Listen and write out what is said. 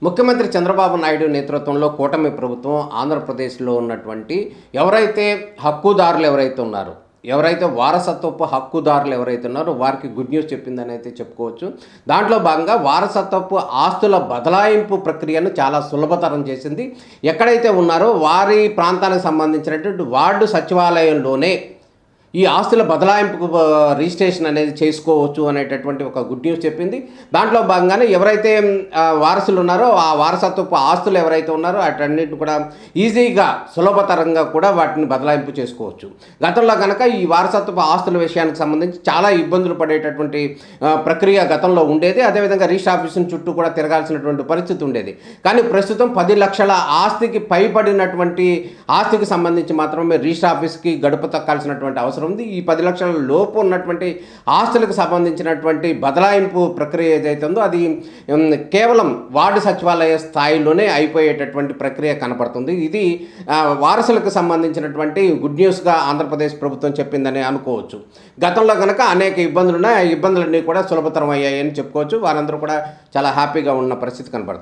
ముఖ్యమంత్రి చంద్రబాబు నాయుడు నేతృత్వంలో కూటమి ప్రభుత్వం ఆంధ్రప్రదేశ్లో ఉన్నటువంటి ఎవరైతే హక్కుదారులు ఉన్నారో, ఎవరైతే వారసత్వపు హక్కుదారులు ఉన్నారో వారికి గుడ్ న్యూస్ చెప్పిందని అయితే చెప్పుకోవచ్చు. దాంట్లో భాగంగా వారసత్వపు ఆస్తుల బదలాయింపు ప్రక్రియను చాలా సులభతరం చేసింది. ఎక్కడైతే ఉన్నారో వారి ప్రాంతానికి సంబంధించినటువంటి వార్డు సచివాలయంలోనే ఈ ఆస్తుల బదలాయింపుకు రిజిస్ట్రేషన్ అనేది చేసుకోవచ్చు అనేటటువంటి ఒక గుడ్ న్యూస్ చెప్పింది. దాంట్లో భాగంగానే ఎవరైతే వారసులు ఉన్నారో ఆ వారసత్వపు ఆస్తులు ఎవరైతే ఉన్నారో వాటన్నిటిని కూడా ఈజీగా సులభతరంగా కూడా వాటిని బదలాయింపు చేసుకోవచ్చు. గతంలో కనుక ఈ వారసత్వపు ఆస్తుల విషయానికి సంబంధించి చాలా ఇబ్బందులు పడేటటువంటి ప్రక్రియ గతంలో ఉండేది. అదేవిధంగా రిజిస్టర్ ఆఫీసుని చుట్టూ కూడా తిరగాల్సినటువంటి పరిస్థితి ఉండేది. కానీ ప్రస్తుతం 10 లక్షల ఆస్తికి పైబడినటువంటి ఆస్తికి సంబంధించి మాత్రమే రిజిస్టర్ ఆఫీస్కి గడుపు తక్కాల్సినటువంటి అవసరం ఉంది. ఈ 10 లక్షల లోపు ఉన్నటువంటి ఆస్తులకు సంబంధించినటువంటి బదలాయింపు ప్రక్రియ ఏదైతే ఉందో అది కేవలం వార్డు సచివాలయ స్థాయిలోనే అయిపోయేటటువంటి ప్రక్రియ కనపడుతుంది. ఇది వారసులకు సంబంధించినటువంటి గుడ్ న్యూస్గా ఆంధ్రప్రదేశ్ ప్రభుత్వం చెప్పిందని అనుకోవచ్చు. గతంలో కనుక అనేక ఇబ్బందులు ఉన్నాయి. ఆ ఇబ్బందులన్నీ కూడా సులభతరం అయ్యాయని చెప్పుకోవచ్చు. వారందరూ కూడా చాలా హ్యాపీగా ఉన్న పరిస్థితి కనపడుతుంది.